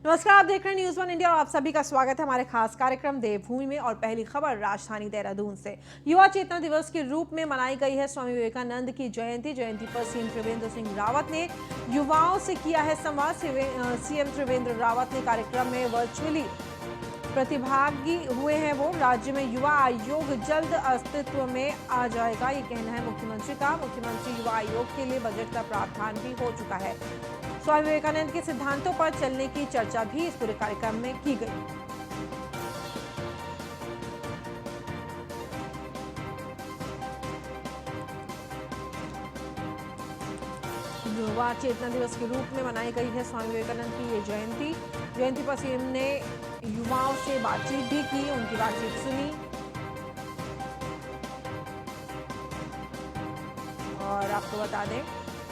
नमस्कार, आप देख रहे हैं न्यूज़ वन इंडिया और आप सभी का स्वागत है हमारे खास कार्यक्रम देवभूमि में। और पहली खबर राजधानी देहरादून से। युवा चेतना दिवस के रूप में मनाई गई है स्वामी विवेकानंद की जयंती। जयंती पर सीएम त्रिवेंद्र सिंह रावत ने युवाओं से किया है संवाद। सीएम त्रिवेंद्र रावत ने कार्यक्रम में वर्चुअली प्रतिभागी हुए हैं। वो राज्य में युवा आयोग जल्द अस्तित्व में आ जाएगा, ये कहना है मुख्यमंत्री का। मुख्यमंत्री युवा आयोग के लिए बजट का प्रावधान भी हो चुका है। स्वामी विवेकानंद के सिद्धांतों पर चलने की चर्चा भी इस पूरे कार्यक्रम में की गई। युवा चेतना दिवस के रूप में मनाई गई है स्वामी विवेकानंद की ये जयंती। जयंती पर सीएम ने युवाओं से बातचीत भी की, उनकी बातचीत सुनी। और आपको बता दें,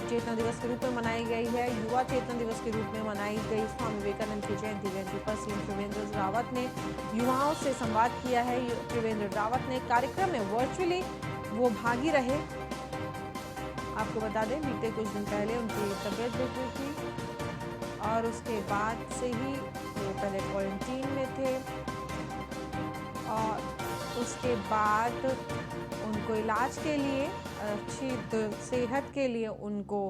चेतना दिवस के रूप में मनाई गई है, युवा चेतना दिवस के रूप में मनाई गई स्वामी विवेकानंद की जयंती। जयंती पर सीएम त्रिवेंद्र रावत ने युवाओं से संवाद किया है। त्रिवेंद्र रावत ने कार्यक्रम में वर्चुअली वो भागी रहे। आपको बता दें, बीते कुछ दिन पहले उनकी तबीयत बिगड़ी थी और उसके बाद से ही वो पहले क्वारंटीन में थे और उसके बाद उनको इलाज के लिए, अच्छी सेहत के लिए उनको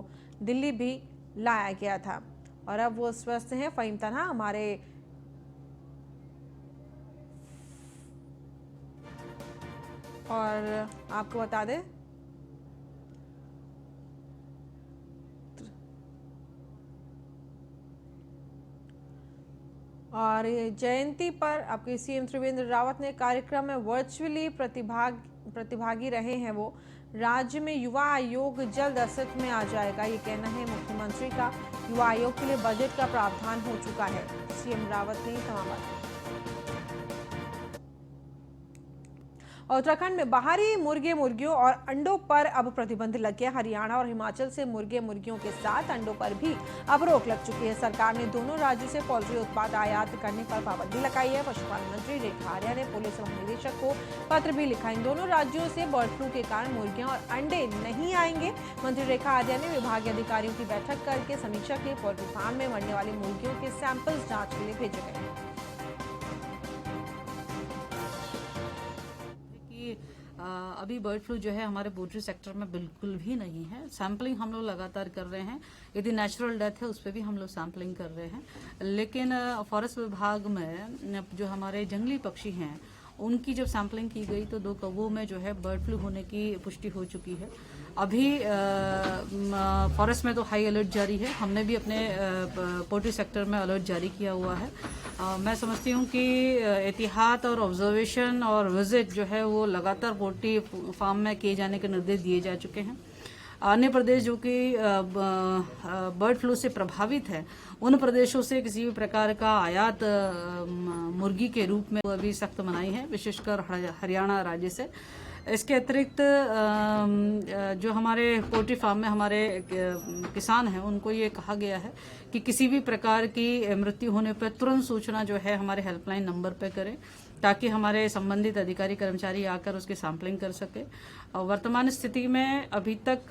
दिल्ली भी लाया गया था और अब वो स्वस्थ हैं। फ़हीम तन्हा हमारे और आपको बता दें, और जयंती पर आपके सीएम त्रिवेंद्र रावत ने कार्यक्रम में वर्चुअली प्रतिभागी रहे हैं। वो राज्य में युवा आयोग जल्द अस्तित्व में आ जाएगा, ये कहना है मुख्यमंत्री का। युवा आयोग के लिए बजट का प्रावधान हो चुका है। सीएम रावत ने तमाम बात। उत्तराखंड में बाहरी मुर्गे मुर्गियों और अंडों पर अब प्रतिबंध लग गया। हरियाणा और हिमाचल से मुर्गे मुर्गियों के साथ अंडों पर भी अब रोक लग चुकी है। सरकार ने दोनों राज्यों से पोल्ट्री उत्पाद आयात करने पर पाबंदी लगाई है। पशुपालन मंत्री रेखा आर्या ने पुलिस महानिदेशक को पत्र भी लिखा। इन दोनों राज्यों से बर्ड फ्लू के कारण मुर्गियां और अंडे नहीं आएंगे। मंत्री रेखा आर्या ने विभागीय अधिकारियों की बैठक करके समीक्षा की। पोल्ट्री फार्म में मरने वाली मुर्गियों के सैंपल्स जांच के लिए भेजे गए हैं। अभी बर्ड फ्लू जो है हमारे पोल्ट्री सेक्टर में बिल्कुल भी नहीं है। सैम्पलिंग हम लोग लगातार कर रहे हैं। यदि नेचुरल डेथ है उस पर भी हम लोग सैम्पलिंग कर रहे हैं। लेकिन फॉरेस्ट विभाग में जो हमारे जंगली पक्षी हैं उनकी जब सैम्पलिंग की गई तो 2 कौवों में जो है बर्ड फ्लू होने की पुष्टि हो चुकी है। अभी फॉरेस्ट में तो हाई अलर्ट जारी है। हमने भी अपने पोल्ट्री सेक्टर में अलर्ट जारी किया हुआ है। मैं समझती हूँ कि एहतियात और ऑब्जर्वेशन और विजिट जो है वो लगातार पोल्ट्री फार्म में किए जाने के निर्देश दिए जा चुके हैं। अन्य प्रदेश जो कि बर्ड फ्लू से प्रभावित है उन प्रदेशों से किसी भी प्रकार का आयात मुर्गी के रूप में अभी सख्त मनाही है, विशेषकर हरियाणा राज्य से। इसके अतिरिक्त जो हमारे पोल्ट्री फार्म में हमारे किसान हैं उनको ये कहा गया है कि किसी भी प्रकार की मृत्यु होने पर तुरंत सूचना जो है हमारे हेल्पलाइन नंबर पर करें ताकि हमारे संबंधित अधिकारी कर्मचारी आकर उसकी सैम्पलिंग कर सके। वर्तमान स्थिति में अभी तक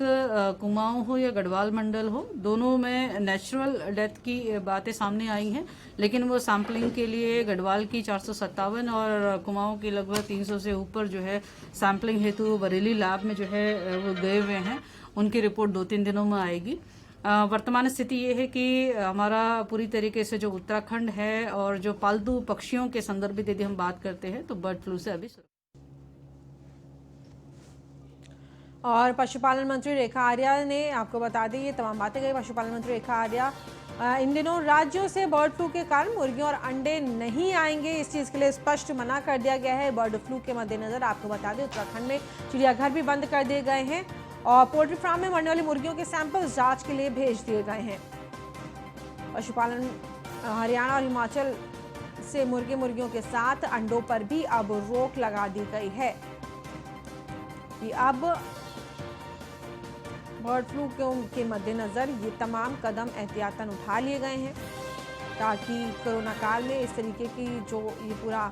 कुमाऊं हो या गढ़वाल मंडल हो, दोनों में नेचुरल डेथ की बातें सामने आई हैं, लेकिन वो सैम्पलिंग के लिए गढ़वाल की 457 और कुमाऊं की लगभग 300 से ऊपर जो है सैम्पलिंग हेतु बरेली लैब में जो है वो गए हुए हैं। उनकी रिपोर्ट 2-3 दिनों में आएगी। वर्तमान स्थिति ये है कि हमारा पूरी तरीके से जो उत्तराखंड है और जो पालतू पक्षियों के संदर्भित यदि हम बात करते हैं तो बर्ड फ्लू से अभी। और पशुपालन मंत्री रेखा आर्या ने आपको बता दें, ये तमाम बातें कही पशुपालन मंत्री रेखा आर्या। इन दिनों राज्यों से बर्ड फ्लू के कारण मुर्गियों और अंडे नहीं आएंगे, इस चीज़ के लिए स्पष्ट मना कर दिया गया है। बर्ड फ्लू के मद्देनजर आपको बता दें, उत्तराखंड में चिड़ियाघर भी बंद कर दिए गए हैं और पोल्ट्री फार्म में मरने वाली मुर्गियों के सैंपल्स जांच के लिए भेज दिए गए हैं। पशुपालन हरियाणा और हिमाचल से मुर्गे मुर्गियों के साथ अंडों पर भी अब रोक लगा दी गई है कि अब बर्ड फ्लू के मद्देनजर ये तमाम कदम एहतियातन उठा लिए गए हैं ताकि कोरोना काल में इस तरीके की जो ये पूरा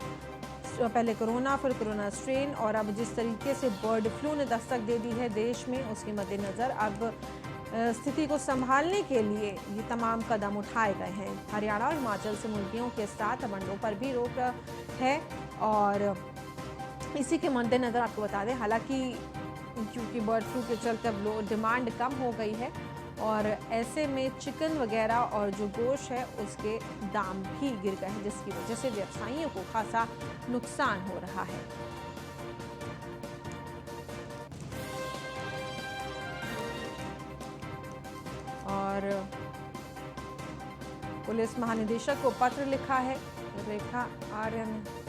पहले कोरोना फिर कोरोना स्ट्रेन और अब जिस तरीके से बर्ड फ्लू ने दस्तक दे दी है देश में, उसके मद्देनजर अब स्थिति को संभालने के लिए ये तमाम कदम उठाए गए हैं। हरियाणा और हिमाचल से मुर्गियों के साथ मंडों पर भी रोक है और इसी के मद्देनजर आपको बता दें, हालांकि क्योंकि बर्ड फ्लू के चलते अब डिमांड कम हो गई है और ऐसे में चिकन वगैरह और जो गोश्त है उसके दाम भी गिर गए हैं, जिसकी वजह से व्यवसायियों को खासा नुकसान हो रहा है। और पुलिस महानिदेशक को पत्र लिखा है रेखा आर्य ने।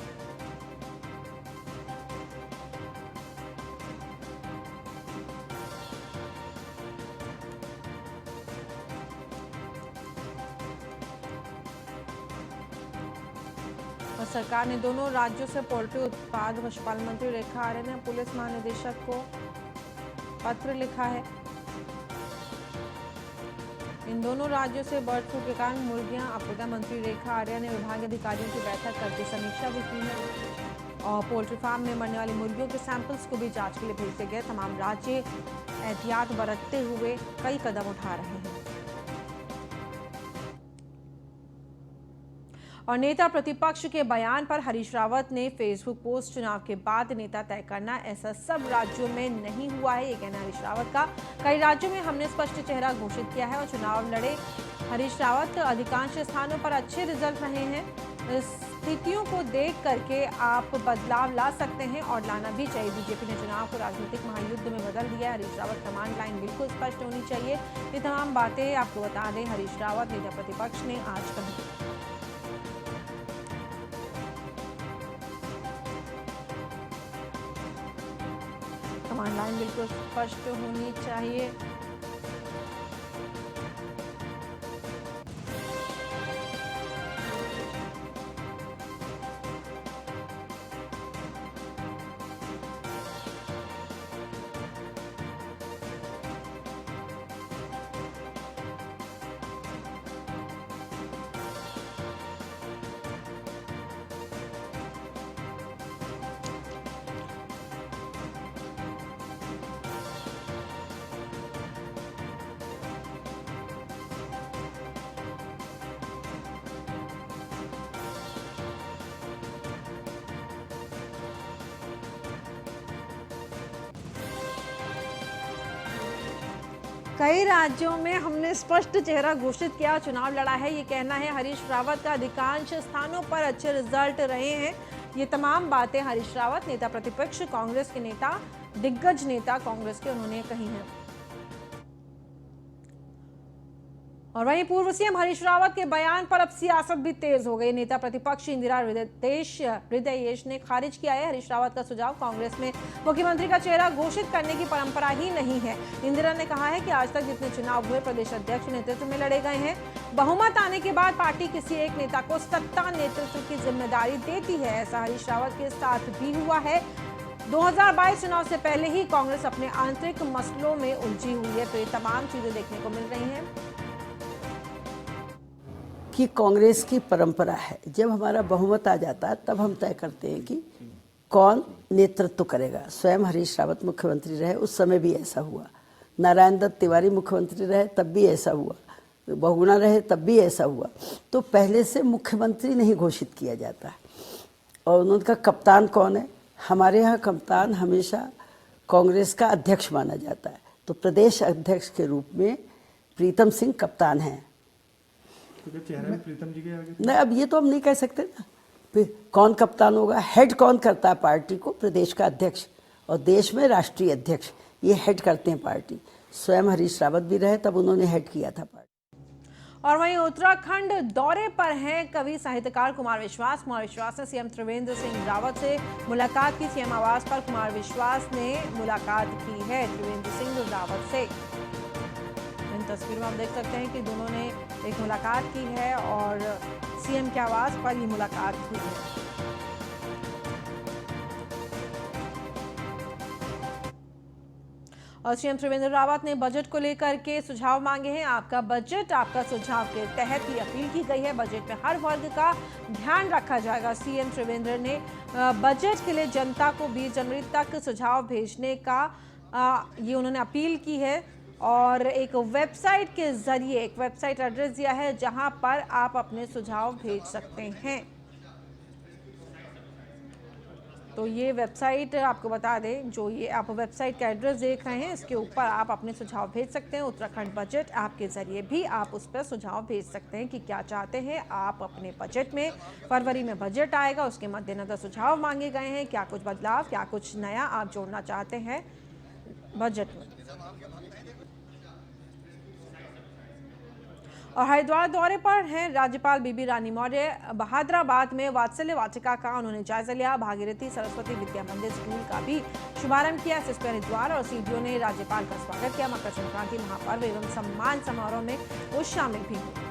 और सरकार ने दोनों राज्यों से पोल्ट्री उत्पाद पशुपालन मंत्री रेखा आर्य ने पुलिस महानिदेशक को पत्र लिखा है। इन दोनों राज्यों से बर्ड फ्लू के कारण मुर्गियां आपदा मंत्री रेखा आर्य ने विभागीय अधिकारियों की बैठक करके समीक्षा भी की है और पोल्ट्री फार्म में मरने वाली मुर्गियों के सैंपल्स को भी जांच के लिए भेजे गए। तमाम राज्य एहतियात बरतते हुए कई कदम उठा रहे हैं। और नेता प्रतिपक्ष के बयान पर हरीश रावत ने फेसबुक पोस्ट, चुनाव के बाद नेता तय करना ऐसा सब राज्यों में नहीं हुआ है, ये कहना हरीश रावत का। कई राज्यों में हमने स्पष्ट चेहरा घोषित किया है और चुनाव लड़े हरीश रावत। अधिकांश स्थानों पर अच्छे रिजल्ट रहे हैं। स्थितियों को देख करके आप बदलाव ला सकते हैं और लाना भी चाहिए। बीजेपी ने चुनाव को राजनीतिक महायुद्ध में बदल दिया। हरीश रावत कमांड लाइन बिल्कुल स्पष्ट होनी चाहिए। ये तमाम बातें आपको बता दें हरीश रावत नेता प्रतिपक्ष ने आज कही। कमांड लाइन बिल्कुल स्पष्ट होनी चाहिए। कई राज्यों में हमने स्पष्ट चेहरा घोषित किया, चुनाव लड़ा है, ये कहना है हरीश रावत का। अधिकांश स्थानों पर अच्छे रिजल्ट रहे हैं। ये तमाम बातें हरीश रावत नेता प्रतिपक्ष कांग्रेस के नेता, दिग्गज नेता कांग्रेस के, उन्होंने कही हैं। और वहीं पूर्व सीएम हरीश रावत के बयान पर अब सियासत भी तेज हो गई। नेता प्रतिपक्ष इंदिरा हृदयेश ने खारिज किया है हरीश रावत का सुझाव। कांग्रेस में मुख्यमंत्री का चेहरा घोषित करने की परंपरा ही नहीं है। इंदिरा ने कहा है कि आज तक जितने चुनाव हुए प्रदेश अध्यक्ष नेतृत्व में लड़े गए हैं। बहुमत आने के बाद पार्टी किसी एक नेता को सत्ता नेतृत्व की जिम्मेदारी देती है। ऐसा हरीश रावत के साथ भी हुआ है। 2022 चुनाव से पहले ही कांग्रेस अपने आंतरिक मसलों में उलझी हुई है। तो ये तमाम चीजें देखने को मिल रही हैं कि कांग्रेस की परंपरा है, जब हमारा बहुमत आ जाता है तब हम तय करते हैं कि कौन नेतृत्व करेगा। स्वयं हरीश रावत मुख्यमंत्री रहे, उस समय भी ऐसा हुआ। नारायण दत्त तिवारी मुख्यमंत्री रहे, तब भी ऐसा हुआ। बहुगुणा रहे, तब भी ऐसा हुआ। तो पहले से मुख्यमंत्री नहीं घोषित किया जाता। और उनका कप्तान कौन है? हमारे यहाँ कप्तान हमेशा कांग्रेस का अध्यक्ष माना जाता है। तो प्रदेश अध्यक्ष के रूप में प्रीतम सिंह कप्तान हैं। तो चेहरा में प्रीतम जी के आगे नहीं, अब ये तो हम नहीं कह सकते ना। फिर कौन कप्तान होगा? हेड कौन करता है पार्टी को? प्रदेश का अध्यक्ष, और देश में राष्ट्रीय अध्यक्ष, ये हेड करते हैं पार्टी। स्वयं हरीश रावत भी रहे, तब उन्होंने हेड किया था पार्टी। और वहीं उत्तराखंड दौरे पर हैं कवि साहित्यकार कुमार विश्वास। कुमार विश्वास ने सीएम त्रिवेंद्र सिंह रावत से मुलाकात की। सीएम आवास पर कुमार विश्वास ने मुलाकात की है त्रिवेंद्र सिंह रावत से। इन तस्वीरों में आप देख सकते हैं कि दोनों ने एक मुलाकात की है और सीएम के आवास पर ये मुलाकात हुई है। और सीएम त्रिवेंद्र रावत ने बजट को लेकर के सुझाव मांगे हैं। आपका बजट, आपका सुझाव के तहत ही अपील की गई है। बजट में हर वर्ग का ध्यान रखा जाएगा। सीएम त्रिवेंद्र ने बजट के लिए जनता को 20 जनवरी तक सुझाव भेजने का ये उन्होंने अपील की है। और एक वेबसाइट के जरिए एक वेबसाइट एड्रेस दिया है जहां पर आप अपने सुझाव भेज सकते हैं। तो ये वेबसाइट आपको बता दें, जो ये आप वेबसाइट का एड्रेस देख रहे हैं, इसके ऊपर आप अपने सुझाव भेज सकते हैं। उत्तराखंड बजट ऐप के जरिए भी आप उस पर सुझाव भेज सकते हैं कि क्या चाहते हैं आप अपने बजट में। फरवरी में बजट आएगा, उसके मद्देनजर सुझाव मांगे गए हैं। क्या कुछ बदलाव, क्या कुछ नया आप जोड़ना चाहते हैं बजट में। और हरिद्वार दौरे पर हैं राज्यपाल बीबी रानी मौर्य। हैदराबाद में वात्सल्य वाटिका का उन्होंने जायजा लिया। भागीरथी सरस्वती विद्या मंदिर स्कूल का भी शुभारंभ किया। एसएसपी हरिद्वार और सीडीओ ने राज्यपाल का स्वागत किया। मकर संक्रांति महापर्व एवं सम्मान समारोह में वो शामिल भी हुए।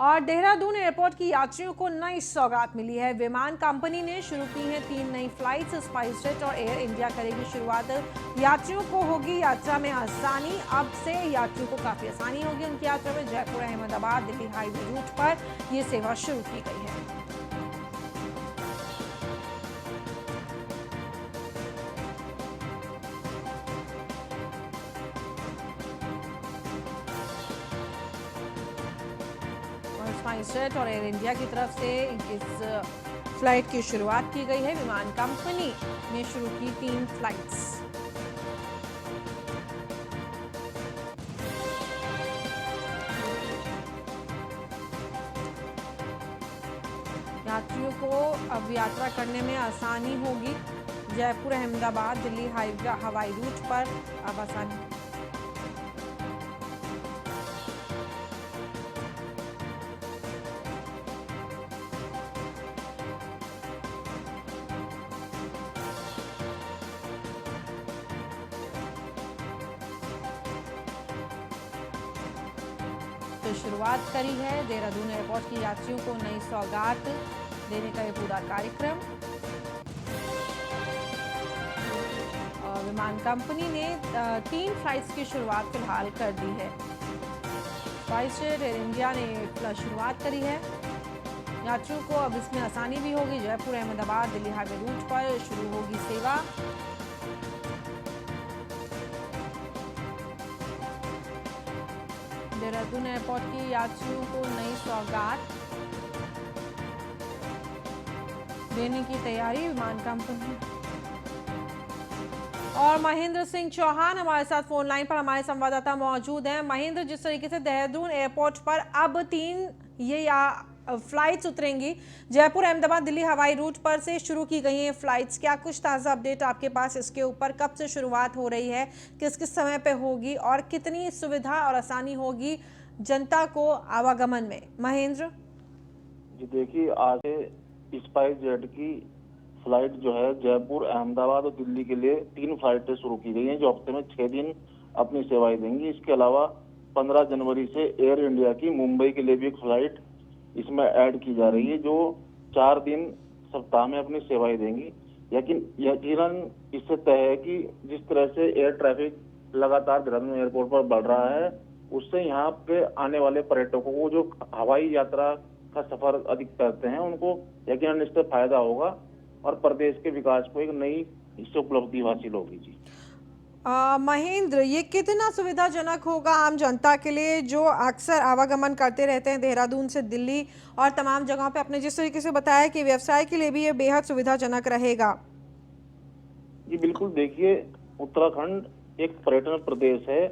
और देहरादून एयरपोर्ट की यात्रियों को नई सौगात मिली है। विमान कंपनी ने शुरू की हैं 3 नई फ्लाइट्स। स्पाइसजेट और एयर इंडिया करेगी शुरुआत। यात्रियों को होगी यात्रा में आसानी। अब से यात्रियों को काफी आसानी होगी उनकी यात्रा में। जयपुर अहमदाबाद दिल्ली हाईवे रूट पर यह सेवा शुरू की गई है। स्पाइसजेट और एयर इंडिया की तरफ से इस फ्लाइट की शुरुआत की गई है। विमान कंपनी ने शुरू की 3 फ्लाइट्स। यात्रियों को अब यात्रा करने में आसानी होगी। जयपुर अहमदाबाद दिल्ली हवाई रूट पर अब आसानी। शुरुआत करी है देहरादून एयरपोर्ट की यात्रियों को नई सौगात देने का ये पूरा कार्यक्रम। और विमान कंपनी ने 3 फ्लाइट्स की शुरुआत फिलहाल कर दी है। स्पाइसजेट एयर इंडिया ने शुरुआत करी है। यात्रियों को अब इसमें आसानी भी होगी। जयपुर अहमदाबाद दिल्ली हाईवे रूट पर शुरू होगी सेवा। देहरादून एयरपोर्ट की यात्रियों को नई सौगात देने की तैयारी विमान कंपनी। और महेंद्र सिंह चौहान हमारे साथ फोन लाइन पर हमारे संवाददाता मौजूद हैं। महेंद्र, जिस तरीके से देहरादून एयरपोर्ट पर अब 3 ये फ्लाइट्स उतरेंगी, जयपुर अहमदाबाद दिल्ली हवाई रूट पर से शुरू की गई हैं फ्लाइट्स, क्या कुछ ताज़ा अपडेट आपके पास इसके ऊपर? कब से शुरुआत हो रही है, किस किस समय पे होगी और कितनी सुविधा और आसानी होगी जनता को आवागमन में? महेंद्र जी देखिए, आज स्पाइसजेट की फ्लाइट जो है जयपुर अहमदाबाद और दिल्ली के लिए 3 फ्लाइटें शुरू की गई हैं जो हफ्ते में 6 दिन अपनी सेवाएं देंगी। इसके अलावा 15 जनवरी से एयर इंडिया की मुंबई के लिए भी एक फ्लाइट इसमें ऐड की जा रही है जो 4 दिन सप्ताह में अपनी सेवाएं देंगी। यकीनन इससे तय है कि जिस तरह से एयर ट्रैफिक लगातार देहरादून एयरपोर्ट पर बढ़ रहा है, उससे यहाँ पे आने वाले पर्यटकों को जो हवाई यात्रा का सफर अधिक करते हैं उनको यकीनन इससे फायदा होगा और प्रदेश के विकास को एक नई इससे उपलब्धि हासिल होगी। जी महेंद्र, ये कितना सुविधाजनक होगा आम जनता के लिए जो अक्सर आवागमन करते रहते हैं देहरादून से दिल्ली और तमाम जगहों पे? आपने जिस तरीके से बताया कि व्यवसाय के लिए भी ये बेहद सुविधाजनक रहेगा। जी बिल्कुल, देखिए उत्तराखंड एक पर्यटन प्रदेश है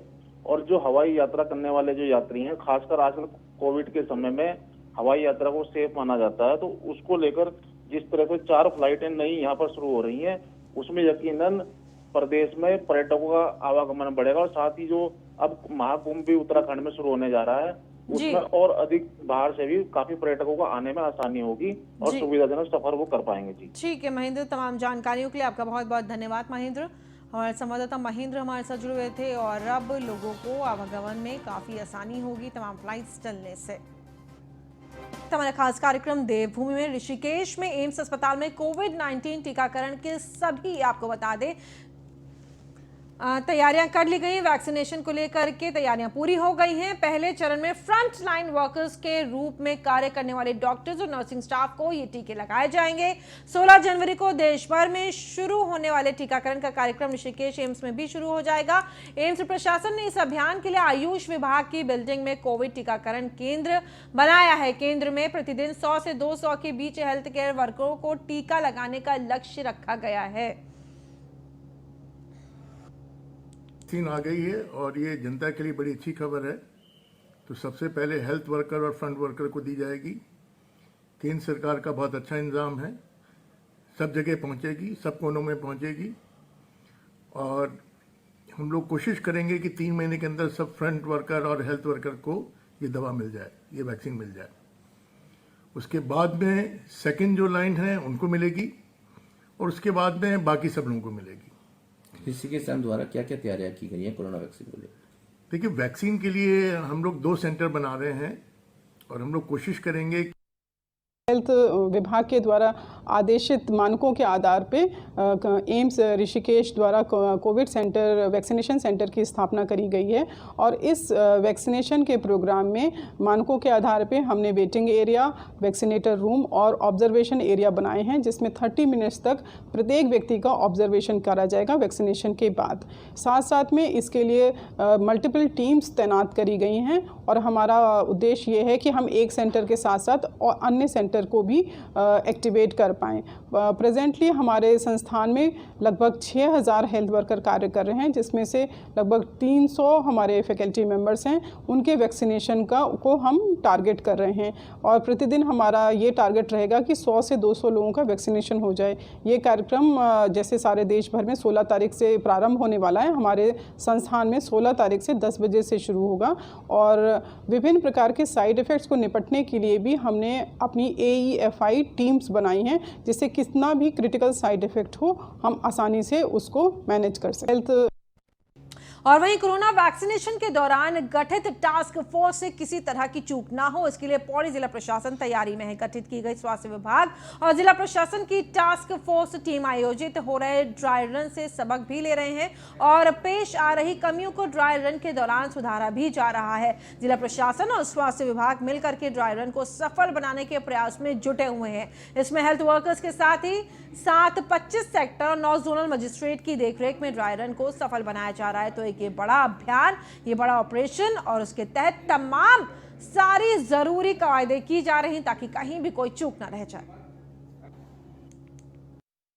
और जो हवाई यात्रा करने वाले जो यात्री हैं, खासकर आजकल कोविड के समय में हवाई यात्रा को सेफ माना जाता है, तो उसको लेकर जिस तरह से 4 फ्लाइटें नई यहाँ पर शुरू हो रही हैं, उसमें यकीनन प्रदेश में पर्यटकों का आवागमन बढ़ेगा और साथ ही जो अब महाकुंभ भी उत्तराखंड में शुरू होने जा रहा है उसमें और अधिक बाहर से भी काफी पर्यटकों को आने में आसानी होगी और सुविधाजनक सफर वो कर पाएंगे। जी ठीक है महेंद्र, तमाम जानकारियों के लिए आपका बहुत बहुत धन्यवाद महेंद्र। हमारे संवाददाता महेंद्र हमारे साथ जुड़े हुए थे। और अब लोगों को आवागमन में काफी आसानी होगी तमाम फ्लाइट्स चलने से। हमारा खास कार्यक्रम देवभूमि में ऋषिकेश में एम्स अस्पताल में कोविड-19 टीकाकरण के सभी, आपको बता दें, तैयारियां कर ली गई। वैक्सीनेशन को लेकर के तैयारियां पूरी हो गई हैं। पहले चरण में फ्रंट लाइन वर्कर्स के रूप में कार्य करने वाले डॉक्टर्स और नर्सिंग स्टाफ को ये टीके लगाए जाएंगे। 16 जनवरी को देश भर में शुरू होने वाले टीकाकरण का कार्यक्रम ऋषिकेश एम्स में भी शुरू हो जाएगा। एम्स प्रशासन ने इस अभियान के लिए आयुष विभाग की बिल्डिंग में कोविड टीकाकरण केंद्र बनाया है। केंद्र में प्रतिदिन 100 से 200 के बीच हेल्थ केयर वर्करों को टीका लगाने का लक्ष्य रखा गया है। वैक्सीन आ गई है और ये जनता के लिए बड़ी अच्छी खबर है। तो सबसे पहले हेल्थ वर्कर और फ्रंट वर्कर को दी जाएगी। केंद्र सरकार का बहुत अच्छा इंतजाम है, सब जगह पहुंचेगी, सब कोनों में पहुंचेगी और हम लोग कोशिश करेंगे कि 3 महीने के अंदर सब फ्रंट वर्कर और हेल्थ वर्कर को ये दवा मिल जाए, ये वैक्सीन मिल जाए। उसके बाद में सेकेंड जो लाइन है उनको मिलेगी और उसके बाद में बाकी सब लोगों को मिलेगी। ऋषिकेश द्वारा क्या क्या तैयारियां की गई हैं कोरोना वैक्सीन को लेकर? देखिए, वैक्सीन के लिए हम लोग 2 सेंटर बना रहे हैं और हम लोग कोशिश करेंगे हेल्थ विभाग के द्वारा आदेशित मानकों के आधार पे एम्स ऋषिकेश द्वारा कोविड सेंटर वैक्सीनेशन सेंटर की स्थापना करी गई है और इस वैक्सीनेशन के प्रोग्राम में मानकों के आधार पे हमने वेटिंग एरिया, वैक्सीनेटर रूम और ऑब्जर्वेशन एरिया बनाए हैं, जिसमें 30 मिनट्स तक प्रत्येक व्यक्ति का ऑब्जर्वेशन करा जाएगा वैक्सीनेशन के बाद। साथ साथ में इसके लिए मल्टीपल टीम्स तैनात करी गई हैं और हमारा उद्देश्य ये है कि हम एक सेंटर के साथ साथ और अन्य सेंटर को भी एक्टिवेट कर पाएँ। प्रेजेंटली हमारे संस्थान में लगभग 6000 हेल्थ वर्कर कार्य कर रहे हैं, जिसमें से लगभग 300 हमारे फैकल्टी मेंबर्स हैं, उनके वैक्सीनेशन को हम टारगेट कर रहे हैं और प्रतिदिन हमारा ये टारगेट रहेगा कि 100 से 200 लोगों का वैक्सीनेशन हो जाए। ये कार्यक्रम जैसे सारे देश भर में 16 तारीख से प्रारंभ होने वाला है, हमारे संस्थान में 16 तारीख से 10 बजे से शुरू होगा और विभिन्न प्रकार के साइड इफ़ेक्ट्स को निपटने के लिए भी हमने अपनी AEFI टीम्स बनाई हैं, जिससे कितना भी क्रिटिकल साइड इफेक्ट हो हम आसानी से उसको मैनेज कर सकें। हेल्थ और वहीं कोरोना वैक्सीनेशन के दौरान गठित टास्क फोर्स से किसी तरह की चूक ना हो, इसके लिए पौड़ी जिला प्रशासन तैयारी में है। गठित की गई स्वास्थ्य विभाग और जिला प्रशासन की टास्क फोर्स टीम आयोजित हो रहे ड्राई रन से सबक भी ले रहे हैं और पेश आ रही कमियों को ड्राई रन के दौरान सुधारा भी जा रहा है। जिला प्रशासन और स्वास्थ्य विभाग मिलकर के ड्राई रन को सफल बनाने के प्रयास में जुटे हुए हैं। इसमें हेल्थ वर्कर्स के साथ ही 7-25 सेक्टर और 9 जोनल मजिस्ट्रेट की देखरेख में ड्राई रन को सफल बनाया जा रहा है। तो एक ये बड़ा अभियान, ये बड़ा ऑपरेशन और उसके तहत तमाम सारी जरूरी कवायदे की जा रही ताकि कहीं भी कोई चूक ना रह जाए।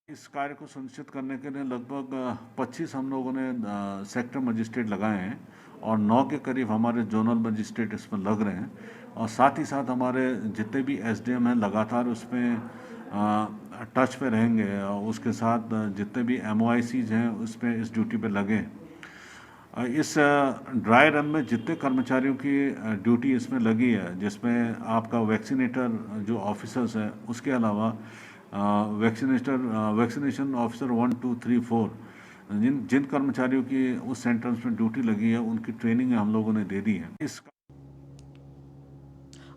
इस कार्य को सुनिश्चित करने के लिए लगभग 25 हम लोगों ने सेक्टर मजिस्ट्रेट लगाए हैं और 9 के करीब हमारे जोनल मजिस्ट्रेट इसमें लग रहे हैं और साथ ही साथ हमारे जितने भी SDM हैं लगातार उसमें टच पे रहेंगे और उसके साथ जितने भी MOICs हैं उस पर इस ड्यूटी पे लगे। इस ड्राई रन में जितने कर्मचारियों की ड्यूटी इसमें लगी है, जिसमें आपका वैक्सीनेटर जो ऑफिसर्स हैं, उसके अलावा वैक्सीनेशन ऑफिसर 1, 2, 3, 4 जिन कर्मचारियों की उस सेंटर्स में ड्यूटी लगी है उनकी ट्रेनिंग हम लोगों ने दे दी है। इस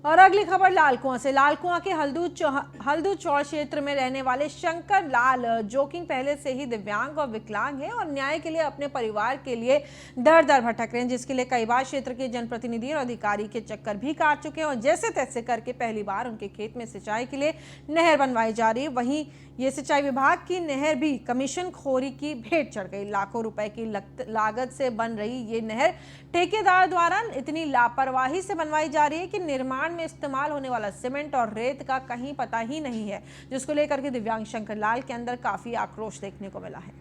और अगली खबर लालकुआं से। लालकुआं के हल्दू चौड़ क्षेत्र में रहने वाले शंकर लाल, जो कि पहले से ही दिव्यांग और विकलांग हैं और न्याय के लिए अपने परिवार के लिए दर दर भटक रहे हैं, जिसके लिए कई बार क्षेत्र के जनप्रतिनिधि और अधिकारी के चक्कर भी काट चुके हैं और जैसे तैसे करके पहली बार उनके खेत में सिंचाई के लिए नहर बनवाई जा रही है। वहीं ये सिंचाई विभाग की नहर भी कमीशन खोरी की भेंट चढ़ गई। लाखों रुपए की लागत से बन रही ये नहर ठेकेदार द्वारा इतनी लापरवाही से बनवाई जा रही है कि निर्माण में इस्तेमाल होने वाला सीमेंट और रेत का कहीं पता ही नहीं है, जिसको लेकर के दिव्यांग शंकर लाल के अंदर काफी आक्रोश देखने को मिला है।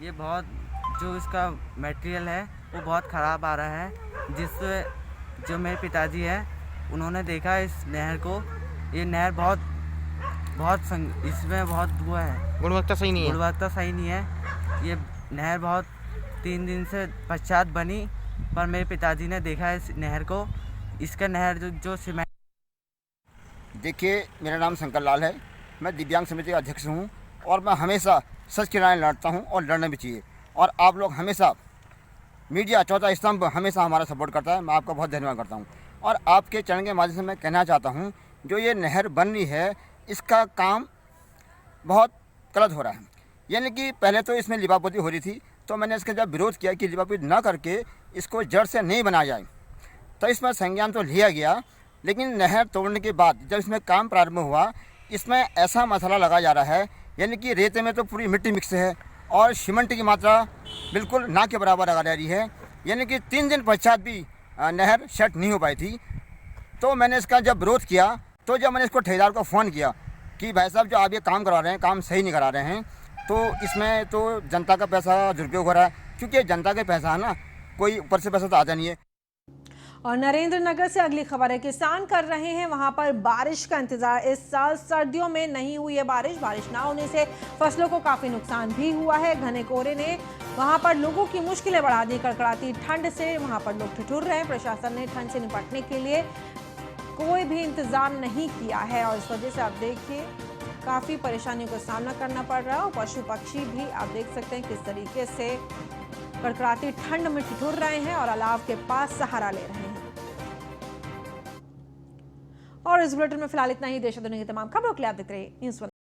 ये बहुत जो इसका मटेरियल है वो बहुत ख़राब आ रहा है, जिससे जो मेरे पिताजी हैं उन्होंने देखा इस नहर को, ये नहर इसमें बहुत हुआ है, गुणवत्ता सही नहीं है। ये नहर बहुत 3 दिन से पश्चात बनी, पर मेरे पिताजी ने देखा इस नहर को, इसका नहर जो सीमेंट। देखिए, मेरा नाम शंकर लाल है, मैं दिव्यांग समिति का अध्यक्ष हूँ और मैं हमेशा सच की लड़ाई लड़ता हूँ और लड़ना भी चाहिए। और आप लोग हमेशा मीडिया चौथा स्तंभ हमेशा हमारा सपोर्ट करता है, मैं आपका बहुत धन्यवाद करता हूँ। और आपके चैनल के माध्यम से मैं कहना चाहता हूँ, जो ये नहर बन रही है इसका काम बहुत गलत हो रहा है। यानी कि पहले तो इसमें लिपापोती हो रही थी, तो मैंने इसका जब विरोध किया कि लिपापोती ना करके इसको जड़ से नहीं बनाया जाए, तो इसमें संज्ञान तो लिया गया। लेकिन नहर तोड़ने के बाद जब इसमें काम प्रारंभ हुआ, इसमें ऐसा मसाला लगाया जा रहा है, यानी कि रेते में तो पूरी मिट्टी मिक्स है और सीमेंट की मात्रा बिल्कुल ना के बराबर लगा जा रही है, यानी कि 3 दिन पश्चात भी नहर सेट नहीं हो पाई थी। तो मैंने इसका जब विरोध किया, तो जब मैंने इसको ठेकेदार को फ़ोन किया कि भाई साहब जो आप ये काम करवा रहे हैं, काम सही नहीं करा रहे हैं, तो इसमें तो जनता का पैसा दुरुपयोग हो रहा है, क्योंकि जनता का पैसा है ना, कोई ऊपर से पैसा तो आता नहीं है। और नरेंद्र नगर से अगली खबर है, किसान कर रहे हैं वहां पर बारिश का इंतजार। इस साल सर्दियों में नहीं हुई है बारिश ना होने से फसलों को काफी नुकसान भी हुआ है। घने कोहरे ने वहां पर लोगों की मुश्किलें बढ़ा दी। कड़कड़ाती ठंड से वहां पर लोग ठिठुर रहे हैं। प्रशासन ने ठंड से निपटने के लिए कोई भी इंतजाम नहीं किया है और इस वजह से आप देखिए काफी परेशानियों का सामना करना पड़ रहा है। और पशु पक्षी भी आप देख सकते हैं किस तरीके से कड़कड़ाती ठंड में ठिठुर रहे हैं और अलाव के पास सहारा ले रहे हैं। और इस बुलेटिन में फिलहाल इतना ही। देश और दुनिया की तमाम खबरों के लिए आप देखते रहिए न्यूज़ 1।